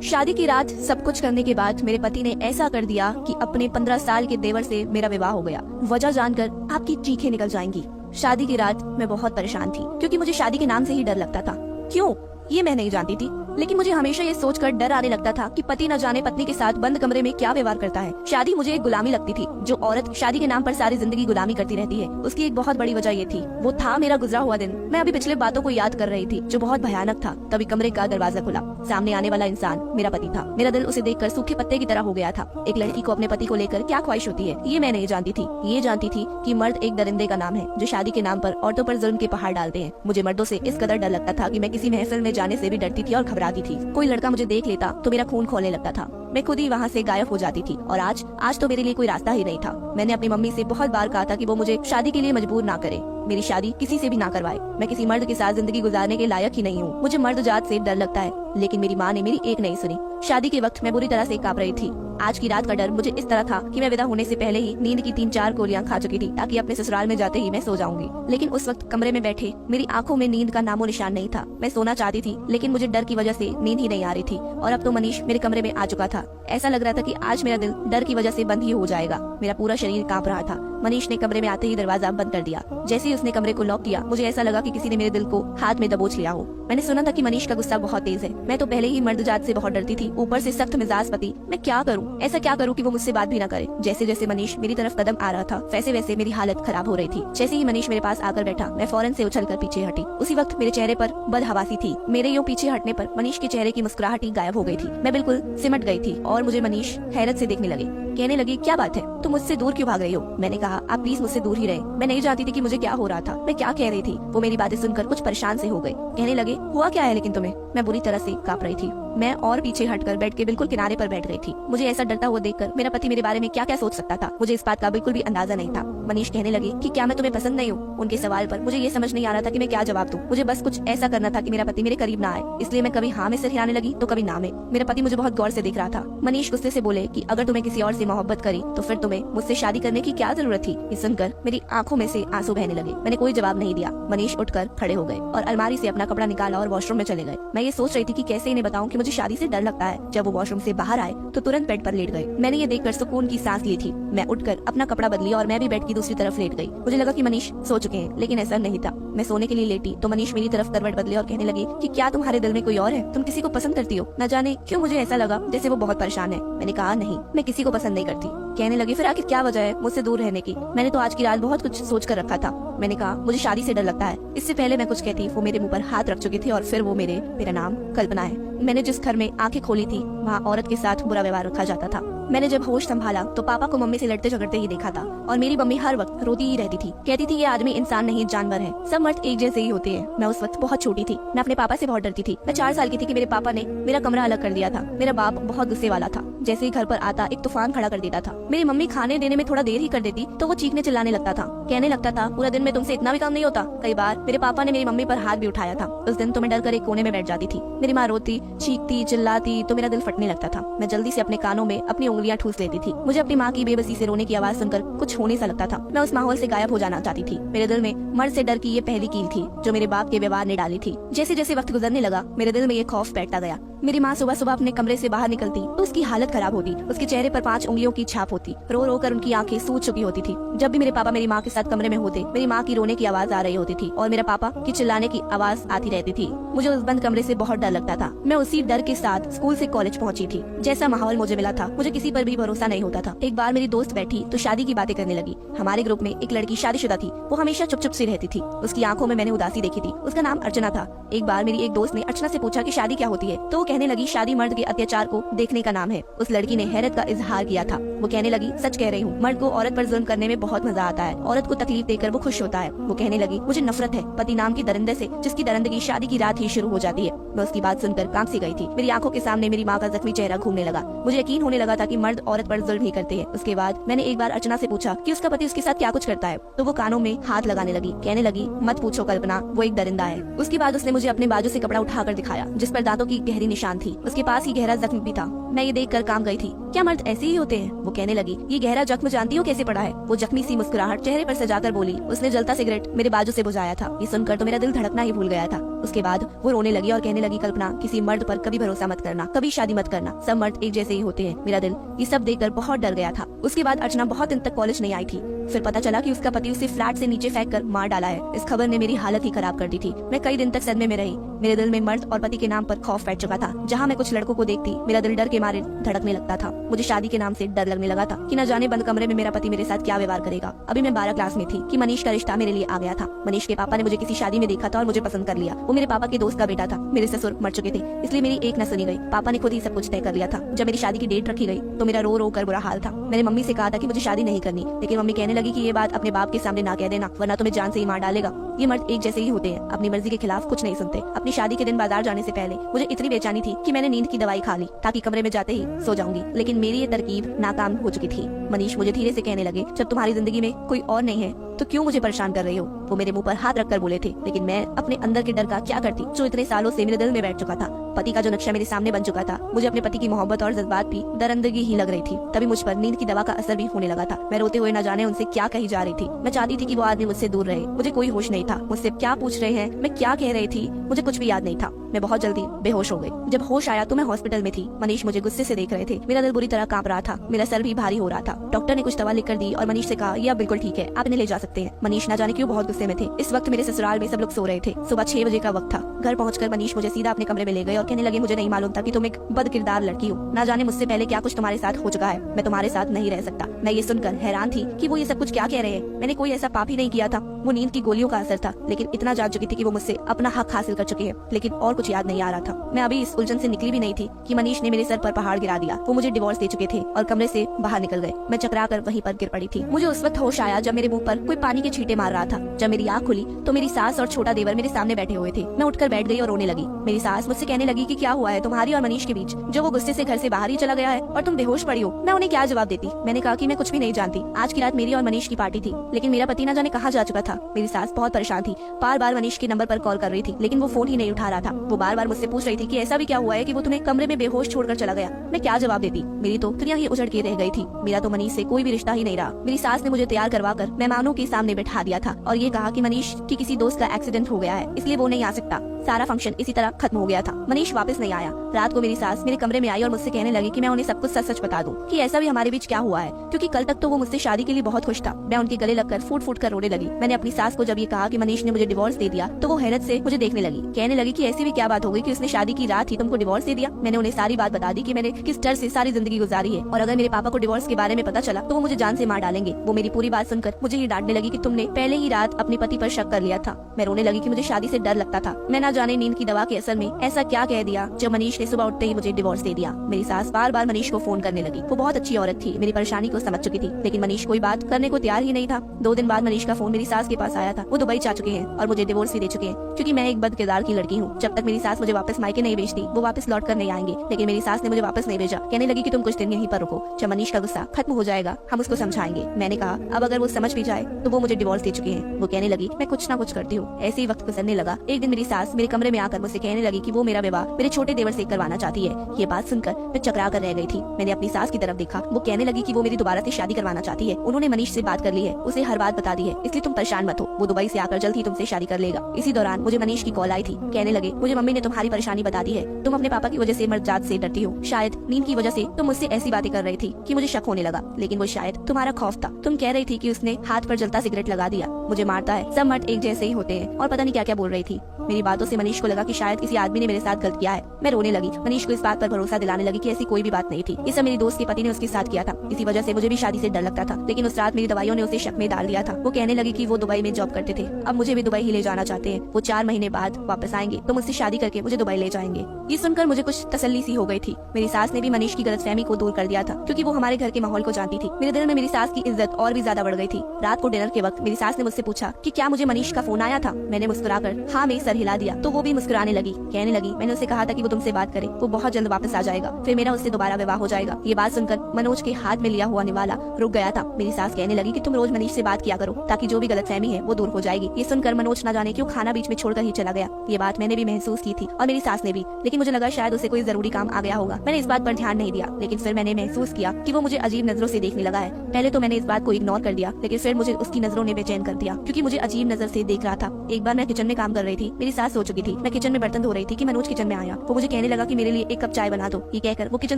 शादी की रात सब कुछ करने के बाद मेरे पति ने ऐसा कर दिया कि अपने 15 साल के देवर से मेरा विवाह हो गया। वजह जानकर आपकी चीखें निकल जाएंगी। शादी की रात मैं बहुत परेशान थी क्योंकि मुझे शादी के नाम से ही डर लगता था। क्यों, ये मैं नहीं जानती थी, लेकिन मुझे हमेशा ये सोचकर डर आने लगता था कि पति न जाने पत्नी के साथ बंद कमरे में क्या व्यवहार करता है। शादी मुझे एक गुलामी लगती थी। जो औरत शादी के नाम पर सारी जिंदगी गुलामी करती रहती है, उसकी एक बहुत बड़ी वजह ये थी। वो था मेरा गुजरा हुआ दिन। मैं अभी पिछले बातों को याद कर रही थी जो बहुत भयानक था। तभी कमरे का दरवाजा खुला। सामने आने वाला इंसान मेरा पति था। मेरा दिल उसे देखकर सूखे पत्ते की तरह हो गया था। एक लड़की को अपने पति को लेकर क्या ख्वाहिश होती है, ये मैं नहीं जानती थी। ये जानती थी कि मर्द एक दरिंदे का नाम है जो शादी के नाम पर औरतों पर जुल्म के पहाड़ डालते हैं। मुझे मर्दों से इस कदर डर लगता था कि मैं किसी महफिल में जाने से भी डरती थी और घबराती थी। कोई लड़का मुझे देख लेता तो मेरा खून खौलने लगता था। मैं खुद ही वहाँ से गायब हो जाती थी। और आज तो मेरे लिए कोई रास्ता ही नहीं था। मैंने अपनी मम्मी से बहुत बार कहा था कि वो मुझे शादी के लिए मजबूर ना करे, मेरी शादी किसी से भी ना करवाए। मैं किसी मर्द के साथ जिंदगी गुजारने के लायक ही नहीं हूँ। मुझे मर्द जात से डर लगता है, लेकिन मेरी माँ ने मेरी एक नहीं सुनी। शादी के वक्त मैं बुरी तरह से कांप रही थी। आज की रात का डर मुझे इस तरह था कि मैं विदा होने से पहले ही नींद की 3-4 गोलियां खा चुकी थी ताकि अपने ससुराल में जाते ही मैं सो जाऊंगी। लेकिन उस वक्त कमरे में बैठे मेरी आंखों में नींद का नामो निशान नहीं था। मैं सोना चाहती थी, लेकिन मुझे डर की वजह से नींद ही नहीं आ रही थी। और अब तो मनीष मेरे कमरे में आ चुका था। ऐसा लग रहा था कि आज मेरा दिल डर की वजह से बंद ही हो जाएगा। मेरा पूरा शरीर कांप रहा था। मनीष ने कमरे में आते ही दरवाजा बंद कर दिया। जैसे ही उसने कमरे को लॉक किया, मुझे ऐसा लगा कि किसी ने मेरे दिल को हाथ में दबोच लिया हो। मैंने सुना था कि मनीष का गुस्सा बहुत तेज है। मैं तो पहले ही मर्द जात से बहुत डरती थी, ऊपर से सख्त मिजाज पति। मैं क्या करूं, ऐसा क्या करूं कि वो मुझसे बात भी ना करे। जैसे जैसे मनीष मेरी तरफ कदम आ रहा था, वैसे वैसे मेरी हालत खराब हो रही थी। जैसे ही मनीष मेरे पास आकर बैठा, मैं फौरन से उछलकर पीछे हटी। उसी वक्त मेरे चेहरे पर बदहवासी थी। मेरे यूं पीछे हटने पर मनीष के चेहरे की मुस्कुराहट ही गायब हो गई थी। मैं बिल्कुल सिमट गई थी और मुझे मनीष हैरत से देखने लगे। कहने लगे, क्या बात है, तुम मुझसे दूर क्यों भाग रही हो? मैंने कहा, आप प्लीज मुझसे दूर ही रहे। मैं नहीं जानती थी कि मुझे क्या हो रहा था, मैं क्या कह रही थी। वो मेरी बातें सुनकर कुछ परेशान से हो गए। कहने लगे, हुआ क्या है लेकिन तुम्हें? मैं बुरी तरह से कांप रही थी। मैं और पीछे हटकर बेड के बिल्कुल किनारे पर बैठ गई थी। मुझे ऐसा डरता हुआ देखकर मेरा पति मेरे बारे में क्या क्या सोच सकता था, मुझे इस बात का बिल्कुल भी अंदाजा नहीं था। मनीष कहने लगे कि क्या मैं तुम्हें पसंद नहीं हूँ? उनके सवाल पर मुझे ये समझ नहीं आ रहा था कि मैं क्या जवाब दूं। मुझे बस कुछ ऐसा करना था कि मेरा पति मेरे करीब ना आए, इसलिए मैं कभी हाँ में सिर हिलाने लगी तो कभी ना में। मेरा पति मुझे बहुत गौर से देख रहा था। मनीष गुस्से से बोले कि अगर तुम्हें किसी और से मोहब्बत करी तो फिर तुम्हें मुझसे शादी करने की क्या जरूरत थी? ये सुनकर मेरी आंखों में से आंसू बहने लगे। मैंने कोई जवाब नहीं दिया। मनीष उठकर खड़े हो गए और अलमारी से अपना कपड़ा निकाला और वॉशरूम में चले गए। मैं ये सोच रही थी कि कैसे इन्हें बताऊं कि मुझे शादी से डर लगता है। जब वो वॉशरूम से बाहर आए तो तुरंत बेड पर लेट गए। मैंने ये देखकर सुकून की सांस ली थी। मैं उठकर अपना कपड़ा बदली और मैं भी बेड की दूसरी तरफ लेट गई। मुझे लगा कि मनीष सो चुके हैं, लेकिन ऐसा नहीं था। मैं सोने के लिए लेटी तो मनीष मेरी तरफ करवट बदले और कहने लगे कि क्या तुम्हारे दिल में कोई और है? तुम किसी को पसंद करती हो? न जाने क्यों मुझे ऐसा लगा जैसे वो बहुत परेशान है। मैंने कहा, नहीं, मैं किसी को पसंद नहीं करती। कहने लगे, फिर आखिर क्या वजह है मुझसे दूर रहने की? मैंने तो आज की रात बहुत कुछ सोच कर रखा था। मैंने कहा, मुझे शादी से डर लगता है। इससे पहले मैं कुछ कहती, वो मेरे मुंह पर हाथ रख चुकी थी और फिर वो मेरा नाम कल्पना है। मैंने जिस घर में आंखें खोली थी, वहाँ औरत के साथ बुरा व्यवहार रखा जाता था। मैंने जब होश संभाला तो पापा को मम्मी से लड़ते झगड़ते ही देखा था और मेरी मम्मी हर वक्त रोती ही रहती थी। कहती थी, ये आदमी इंसान नहीं जानवर है, सब मर्द एक जैसे ही होते हैं। मैं उस वक्त बहुत छोटी थी। मैं अपने पापा से बहुत डरती थी। मैं 4 साल की थी कि मेरे पापा ने मेरा कमरा अलग कर दिया था। मेरा बाप बहुत गुस्से वाला था। जैसे ही घर पर आता एक तूफान खड़ा कर देता था। मेरी मम्मी खाने देने में थोड़ा देर ही कर देती तो वो चीखने चिल्लाने लगता था। कहने लगता था, पूरा दिन में तुमसे इतना भी काम नहीं होता। कई बार मेरे पापा ने मेरी मम्मी पर हाथ भी उठाया था। उस दिन तो मैं डर कर एक कोने में बैठ जाती थी। मेरी माँ रोती, चीखती, चिल्लाती तो मेरा दिल फटने लगता था। मैं जल्दी से अपने कानों में अपनी उंगलियां ठूस लेती थी। मुझे अपनी माँ की बेबसी से रोने की आवाज सुनकर कुछ होने सा लगता था। मैं उस माहौल से गायब हो जाना चाहती थी। मेरे दिल में मर्द से डर की ये पहली कील थी जो मेरे बाप के व्यवहार ने डाली थी। जैसे जैसे वक्त गुजरने लगा, मेरे दिल में ये खौफ बैठता गया। मेरी माँ सुबह सुबह अपने कमरे से बाहर निकलती तो उसकी हालत खराब होती। उसके चेहरे पर 5 उंगलियों की छाप होती। रो रो कर उनकी आंखें सूज चुकी होती थी। जब भी मेरे पापा मेरी माँ के साथ कमरे में होते, मेरी माँ की रोने की आवाज आ रही होती थी और मेरे पापा की चिल्लाने की आवाज आती रहती थी। मुझे उस बंद कमरे से बहुत डर लगता था। मैं उसी डर के साथ स्कूल से कॉलेज पहुंची थी। जैसा माहौल मुझे मिला था, मुझे किसी पर भी भरोसा नहीं होता था। एक बार मेरी दोस्त बैठी तो शादी की बातें करने लगी। हमारे ग्रुप में एक लड़की शादीशुदा थी। वो हमेशा चुप चुप सी रहती थी। उसकी आंखों में मैंने उदासी देखी थी। उसका नाम अर्चना था। एक बार मेरी एक दोस्त ने अर्चना से पूछा कि शादी क्या होती है, तो वो कहने लगी, शादी मर्द के अत्याचार को देखने का नाम है। उस लड़की ने हैरत का इजहार किया था। वो कहने लगी, सच कह रही हूँ, मर्द को औरत पर जुल्म करने में बहुत मजा आता है। औरत को तकलीफ देकर वो खुश होता है। वो कहने लगी, मुझे नफरत है पति नाम की दरिंदे से, जिसकी दरिंदगी शादी की रात ही शुरू हो जाती है। मैं उसकी बात सुनकर कांप सी गई थी। मेरी आंखों के सामने मेरी माँ का जख्मी चेहरा घूमने लगा। मुझे यकीन होने लगा था कि मर्द औरत पर जुल्म ही करते हैं। उसके बाद मैंने एक बार अर्चना से पूछा कि उसका पति उसके साथ क्या कुछ करता है, तो वो कानों में हाथ लगाने लगी। कहने लगी, मत पूछो कल्पना, वो एक दरिंदा है। उसके बाद उसने मुझे अपने बाजू से कपड़ा उठाकर दिखाया जिस पर दांतों की गहरी निशानी परेशान थी। उसके पास ही गहरा जख्म भी था। मैं ये देखकर काम गई थी। क्या मर्द ऐसे ही होते हैं? वो कहने लगी, ये गहरा जख्म जानती हो कैसे पड़ा है? वो जख्मी सी मुस्कुराहट चेहरे पर सजाकर बोली। उसने जलता सिगरेट मेरे बाजू से बुझाया था। ये सुनकर तो मेरा दिल धड़कना ही भूल गया था। उसके बाद वो रोने लगी और कहने लगी, कल्पना, किसी मर्द पर कभी भरोसा मत करना, कभी शादी मत करना, सब मर्द एक जैसे ही होते हैं। मेरा दिल ये सब देखकर बहुत डर गया था। उसके बाद अर्चना बहुत दिन तक कॉलेज नहीं आई थी। फिर पता चला कि उसका पति उसे फ्लैट से नीचे फेंक कर मार डाला है। इस खबर ने मेरी हालत ही खराब कर दी थी। मैं कई दिन तक सदमे में रही। मेरे दिल में मर्द और पति के नाम पर खौफ बैठ चुका था। जहाँ मैं कुछ लड़कों को देखती, मेरा दिल डर के मारे धड़कने लगता था। मुझे शादी के नाम से डर लगने लगा था कि न जाने बंद कमरे में मेरा पति मेरे साथ क्या व्यवहार करेगा। अभी मैं 12 क्लास में थी कि मनीष का रिश्ता मेरे लिए आ गया था। मनीष के पापा ने मुझे किसी शादी में देखा था और मुझे पसंद कर लिया। वो मेरे पापा के दोस्त का बेटा था। मेरे ससुर मर चुके थे, इसलिए मेरी एक न सुनी गई। पापा ने खुद ही सब कुछ तय कर लिया था। जब मेरी शादी की डेट रखी गई तो मेरा रो रो कर बुरा हाल था। मैंने मम्मी से कहा था कि मुझे शादी नहीं करनी, लेकिन मम्मी कहने लगी कि ये बात अपने बाप के सामने ना कह देना, वरना तुम्हें जान से ही मार डालेगा। ये मर्द एक जैसे ही होते हैं, अपनी मर्जी के खिलाफ कुछ नहीं सुनते। अपनी शादी के दिन बाजार जाने से पहले मुझे इतनी बेचैनी थी कि मैंने नींद की दवाई खा ली ताकि कमरे में जाते ही सो जाऊंगी, लेकिन मेरी ये तरकीब नाकाम हो चुकी थी। मनीष मुझे धीरे से कहने लगे, जब तुम्हारी जिंदगी में कोई और नहीं है तो क्यों मुझे परेशान कर रही हो? वो मेरे मुंह पर हाथ रखकर बोले थे, लेकिन मैं अपने अंदर के डर का क्या करती जो इतने सालों से मेरे दिल में बैठ चुका था। पति का जो नक्शा मेरे सामने बन चुका था, मुझे अपने पति की मोहब्बत और जज्बात भी दरअंदगी ही लग रही थी। तभी मुझ पर नींद की दवा का असर भी होने लगा था। मैं रोते हुए न जाने उनसे क्या कही जा रही थी। मैं चाहती थी कि वो आदमी मुझसे दूर रहे। मुझे कोई होश नहीं था, मुझसे क्या पूछ रहे हैं, मैं क्या कह रही थी, मुझे कुछ भी याद नहीं था। मैं बहुत जल्दी बेहोश हो गई। जब होश आया तो मैं हॉस्पिटल में थी। मनीष मुझे गुस्से से देख रहे थे। मेरा दिल बुरी तरह कांप रहा था। मेरा सर भी भारी हो रहा था। डॉक्टर ने कुछ दवा लिख कर दी और मनीष से कहा, ये अब बिल्कुल ठीक है, आप इन्हें ले जा सकते हैं। मनीष न जाने क्यों बहुत गुस्से में थे। इस वक्त मेरे ससुराल में सब लोग सो रहे थे। सुबह 6 बजे का वक्त था। घर पहुंचकर मनीष मुझे सीधा अपने कमरे में ले गए और कहने लगे, मुझे नहीं मालूम था कि तुम एक बदकिरदार लड़की हो। न जाने मुझसे पहले क्या कुछ तुम्हारे साथ हो चुका है। मैं तुम्हारे साथ नहीं रह सकता। मैं ये सुनकर हैरान थी कि वो ये सब कुछ क्या कह रहे हैं। मैंने कोई ऐसा पाप ही नहीं किया था। वो नींद की गोलियों का असर था, लेकिन इतना जान चुकी थी कि वो मुझसे अपना हक हासिल कर चुके हैं, लेकिन और कुछ याद नहीं आ रहा था। मैं अभी इस उलझन से निकली भी नहीं थी कि मनीष ने मेरे सर पर पहाड़ गिरा दिया। वो मुझे डिवोर्स दे चुके थे और कमरे से बाहर निकल गए। मैं चकरा कर वहीं पर गिर पड़ी थी। मुझे उस वक्त होश आया जब मेरे मुंह पर कोई पानी के छींटे मार रहा था। जब मेरी आँख खुली तो मेरी सास और छोटा देवर मेरे सामने बैठे हुए थे। मैं उठकर बैठ गई और रोने लगी। मेरी सास मुझसे कहने लगी कि क्या हुआ है तुम्हारी और मनीष के बीच, जो वो गुस्से से घर से बाहर ही चला गया है और तुम बेहोश पड़ी हो। मैं उन्हें क्या जवाब देती? मैंने कहा कि मैं कुछ भी नहीं जानती। आज की रात मेरी और मनीष की पार्टी थी, लेकिन मेरा पति न जाने कहाँ जा चुका था। मेरी सास बहुत परेशान थी। बार बार मनीष के नंबर पर कॉल कर रही थी, लेकिन वो फोन ही नहीं उठा रहा था। वो बार बार मुझसे पूछ रही थी कि ऐसा भी क्या हुआ है कि वो तुम्हें कमरे में बेहोश छोड़कर चला गया। मैं क्या जवाब देती? मेरी तो दुनिया ही उजड़ के रह गई थी। मेरा तो मनीष से कोई भी रिश्ता ही नहीं रहा। मेरी सास ने मुझे तैयार करवा कर मेहमानों के सामने बैठा दिया था और ये कहा कि मनीष की किसी दोस्त का एक्सीडेंट हो गया है, इसलिए वो नहीं आ सकता। सारा फंक्शन इसी तरह खत्म हो गया था। मनीष वापस नहीं आया। रात को मेरी सास मेरे कमरे में आई और मुझसे कहने लगी कि मैं उन्हें सब कुछ सच सच बता दूं कि ऐसा भी हमारे बीच क्या हुआ है, क्योंकि कल तक तो वो मुझसे शादी के लिए बहुत खुश था। मैं उनके गले लगकर फूट फूट कर रोने लगी। मैंने अपनी सास को जब ये कहा कि मनीष ने मुझे डिवोर्स दे दिया तो वो हैरत से मुझे देखने लगी। कहने लगी कि ऐसी भी क्या बात हो गई कि उसने शादी की रात ही तुमको डिवोर्स दे दिया। मैंने उन्हें सारी बात बता दी कि मैंने किस डर से सारी जिंदगी गुजारी है और अगर मेरे पापा को डिवोर्स के बारे में पता चला तो वो मुझे जान से मार डालेंगे। वो मेरी पूरी बात सुनकर मुझे ही डांटने लगी कि तुमने पहले ही रात अपने पति पर शक कर लिया था। मैं रोने लगी कि मुझे शादी से डर लगता था। मैं ना जाने नींद की दवा के असर में ऐसा क्या कह दिया जब मनीष ने सुबह उठते ही मुझे डिवोर्स दे दिया। मेरी सास बार बार मनीष को फोन करने लगी। वो बहुत अच्छी औरत थी, मेरी परेशानी को समझ चुकी थी, लेकिन मनीष कोई बात करने को तैयार ही नहीं था। 2 दिन बाद मनीष का फोन मेरी सास के पास आया था। वो दुबई जा चुके हैं और मुझे डिवोर्स भी दे चुके हैं, क्योंकि मैं एक बद किरदार की लड़की हूँ। जब तक मेरी सास मुझे वापस मायके नहीं भेजती वो वापस लौट कर नहीं आएंगे, लेकिन मेरी सास ने मुझे वापस नहीं भेजा। कहने लगी कि तुम कुछ दिन यहीं पर रुको, जब मनीष का गुस्सा खत्म हो जाएगा हम उसको समझाएंगे। मैंने कहा अब अगर वो समझ भी जाए तो वो मुझे डिवोर्स दे चुके हैं। वो कहने लगी मैं कुछ ना कुछ करती हूँ। ऐसे ही वक्त गुजरने लगा। एक दिन मेरी सास मेरे कमरे में आकर मुझसे कहने लगी कि वो मेरा विवाह मेरे छोटे देवर से करवाना चाहती है। ये बात सुनकर मैं चकरा कर रह गई थी। मैंने अपनी सास की तरफ देखा। वो कहने लगी कि वो मेरी दोबारा से शादी करवाना चाहती है। उन्होंने मनीष से बात कर ली है, उसे हर बात बता दी है, इसलिए तुम परेशान मत हो। वो दुबई से आकर जल्द ही तुमसे शादी कर लेगा। इसी दौरान मुझे मनीष की कॉल आई थी। कहने लगे मुझे मम्मी ने तुम्हारी परेशानी बता दी है। तुम अपने पापा की वजह से मर्द जात से डरती हो। शायद नींद की वजह से तुम मुझसे ऐसी बातें कर रही थी कि मुझे शक होने लगा, लेकिन वो शायद तुम्हारा खौफ था। तुम कह रही थी कि उसने हाथ पर जलता सिगरेट लगा दिया, मुझे मारता है, सब मर्द एक जैसे ही होते हैं, और पता नहीं क्या क्या बोल रही थी। मेरी बातों से मनीष को लगा कि शायद किसी आदमी ने मेरे साथ गलत किया है। मैं रोने लगी। मनीष को इस बात पर भरोसा दिलाने लगी कि ऐसी कोई भी बात नहीं थी। ये सब मेरी दोस्त के पति ने उसके साथ किया था। इसी वजह से मुझे भी शादी से डर लगता था, लेकिन उस रात मेरी दवाइयों ने उसे शक में डाल दिया था। वो कहने लगी कि वो दुबई में जॉब करते थे, अब मुझे भी दुबई ही ले जाना चाहते हैं। वो 4 महीने बाद वापस आएंगे तो मुझसे शादी करके मुझे दुबई ले जाएंगे। ये सुनकर मुझे कुछ तसल्ली सी हो गई थी। मेरी सास ने भी मनीष की गलतफहमी को दूर कर दिया था, क्योंकि वो हमारे घर के माहौल को जानती थी। मेरे दिल में मेरी सास की इज्जत और भी ज्यादा बढ़ गई थी। रात को डिनर के वक्त मेरी सास ने मुझसे पूछा कि क्या मुझे मनीष का फोन आया था। मैंने मुस्कुराकर हाँ में सर हिला दिया। दिया तो वो भी मुस्कुराने लगी, कहने लगी मैंने उससे कहा था कि वो तुमसे बात करे, वो बहुत जल्द वापस आ जाएगा, फिर मेरा उससे दोबारा विवाह हो जाएगा। ये बात सुनकर मनोज के हाथ में लिया हुआ निवाला रुक गया था। मेरी सास कहने लगी कि तुम रोज मनीष से बात किया करो ताकि जो भी गलतफहमी है वो दूर हो जाएगी। ये सुनकर मनोज न जाने क्यों खाना बीच में छोड़कर ही चला गया। ये बात मैंने भी महसूस की थी और मेरी सास ने भी, लेकिन मुझे लगा शायद उसे कोई जरूरी काम आ गया होगा। मैंने इस बात पर ध्यान नहीं दिया, लेकिन फिर मैंने महसूस किया कि वो मुझे अजीब नजरों से देखने लगा है। पहले तो मैंने इस बात को इग्नोर कर दिया, लेकिन फिर मुझे उसकी नजरों ने बेचैन कर दिया क्योंकि मुझे अजीब नजर से देख रहा था। एक बार मैं किचन में काम कर रही थी, मेरी सास सो चुकी थी, मैं किचन में बर्तन धो रही थी कि मनोज किचन में आया। वो मुझे कहने लगा कि मेरे लिए एक कप चाय बना दो। ये कहकर वो किचन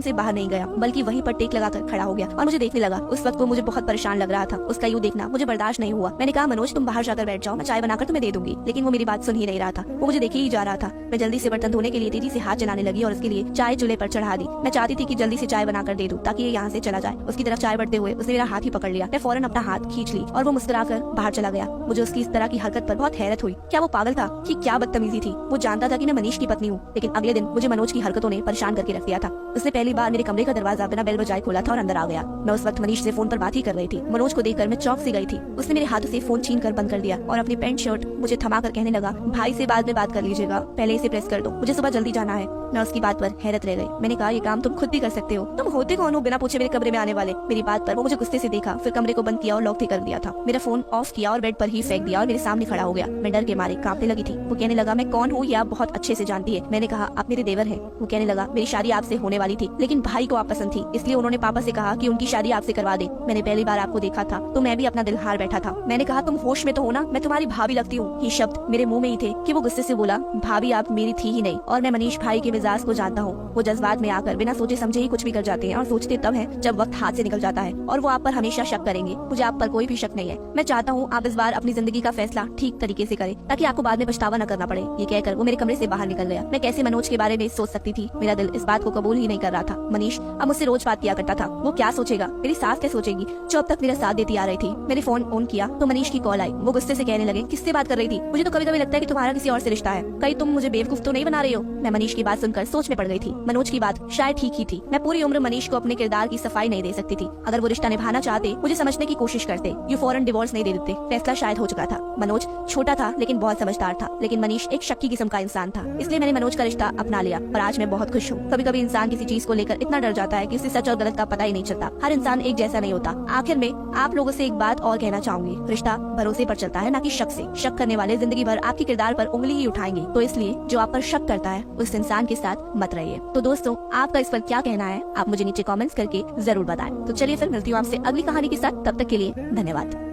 से बाहर नहीं गया, बल्कि वहीं पर टेक लगाकर खड़ा हो गया और मुझे देखने लगा। उस वक्त वो मुझे बहुत परेशान लग रहा था, उसका यूं देखना मुझे बर्दाश्त नहीं हुआ। मैंने कहा मनोज तुम बाहर जाकर बैठ जाओ, मैं चाय बनाकर तुम्हें दे दूंगी, लेकिन वो मेरी बात सुन ही नहीं रहा था। वो मुझे देखे ही जा रहा था। मैं जल्दी से बर्तन धोने के लिए तेजी से हाथ चलाने लगी और उसके लिए चाय चूल्हे पर चढ़ा दी। मैं चाहती थी कि जल्दी से चाय बनाकर दे दूं ताकि ये यहाँ से चला जाए। उसकी तरफ चाय बढ़ते हुए उसने मेरा हाथ ही पकड़ लिया। मैं फौरन अपना हाथ खींच ली और वो मुस्कुराकर बाहर चला गया। मुझे उसकी इस तरह की हरकत पर बहुत हैरत हुई। क्या वो पागल था कि क्या बदतमीजी थी? वो जानता था कि मैं मनीष की पत्नी हूँ, लेकिन अगले दिन मुझे मनोज की हरकतों ने परेशान करके रख दिया था। उसने पहली बार मेरे कमरे का दरवाजा बिना बेल बजाए खोला था और अंदर आ गया। मैं उस वक्त मनीष से फोन पर बात ही कर रही थी। मनोज को देखकर मैं चौंक सी गई थी। उसने मेरे हाथों से फोन छीन कर बंद कर दिया और अपनी पैंट शर्ट मुझे थमा कर कहने लगा भाई से बाद में बात कर लीजिएगा, पहले इसे प्रेस कर दो, मुझे सुबह जल्दी जाना है। मैं उसकी बात पर हैरत रह गई। मैंने कहा ये काम तुम खुद भी कर सकते हो, तुम होते कौन हो बिना पूछे मेरे कमरे में आने वाले? मेरी बात पर वो मुझे गुस्से से देखा, फिर कमरे को बंद किया और लॉक भी कर दिया था। मेरा फोन ऑफ किया और बेड पर ही फेंक दिया और मेरे सामने खड़ा हो गया। मैं डर के मारे कांपने लगी थी। वो कहने लगा मैं कौन हूँ ये आप बहुत अच्छे से जानती है। मैंने कहा आप मेरे देवर हैं। वो कहने लगा मेरी शादी आपसे होने वाली थी, लेकिन भाई को आप पसंद थी, इसलिए उन्होंने पापा से कहा कि उनकी शादी आपसे करवा दे। मैंने पहली बार आपको देखा था तो मैं भी अपना दिल हार बैठा था। मैंने कहा तुम होश में तो हो ना, मैं तुम्हारी भाभी लगती हूँ। ये शब्द मेरे मुंह में ही थे कि वो गुस्से से बोला भाभी आप मेरी थी ही नहीं, और मैं मनीष भाई के मिजाज को जानता हूँ। वो जज्बात में आकर बिना सोचे समझे ही कुछ भी कर जाते हैं और सोचते तब है जब वक्त हाथ से निकल जाता है, और वो आप पर हमेशा शक करेंगे। मुझे आप पर कोई भी शक नहीं है। मैं चाहता हूँ आप इस बार अपनी जिंदगी का फैसला ठीक तरीके से करें ताकि आपको बाद में पछतावा न करना पड़े। ये कहकर वो मेरे कमरे से बाहर निकल गया। मैं कैसे मनोज के बारे में सोच सकती थी? मेरा दिल इस बात को कबूल ही नहीं कर रहा था। मनीष अब मुझसे रोज बात किया करता था, वो क्या सोचेगा, मेरी सास क्या सोचेगी जो अब तक मेरा साथ देती आ रही थी। मैंने फोन ऑन किया तो मनीष की कॉल आई। वो गुस्से से कहने लगे किससे बात कर रही थी? मुझे तो कभी कभी लगता है कि तुम्हारा किसी और से रिश्ता है, कहीं तुम मुझे बेवकूफ तो नहीं बना रही हो? मैं मनीष की बात सुनकर सोच में पड़ गई थी। मनोज की बात शायद ठीक ही थी। मैं पूरी उम्र मनीष को अपने किरदार की सफाई नहीं दे सकती थी। अगर वो रिश्ता निभाना चाहते, मुझे समझने की कोशिश करते, ये फौरन डिवोर्स नहीं दे देते। फैसला शायद हो चुका था। मनोज छोटा था लेकिन बहुत समझदार था, लेकिन मनीष एक शक्की किस्म का इंसान था, इसलिए मैंने मनोज का रिश्ता अपना लिया और आज मैं बहुत खुश हूँ। कभी कभी इंसान किसी चीज को लेकर इतना डर जाता है कि उसे सच और गलत का पता ही नहीं चलता। हर इंसान एक जैसा नहीं होता। आखिर में आप लोगों से एक बात और कहना चाहूंगी, रिश्ता भरोसे पर चलता है, न कि शक से। शक करने वाले जिंदगी भर आपके किरदार पर उंगली ही उठाएंगे। तो इसलिए जो आप पर शक करता है उस इंसान के साथ मत रहिए। तो दोस्तों आपका इस पर क्या कहना है, आप मुझे नीचे कमेंट्स करके जरूर बताएं। तो चलिए फिर मिलती हूँ आपसे अगली कहानी के साथ, तब तक के लिए धन्यवाद।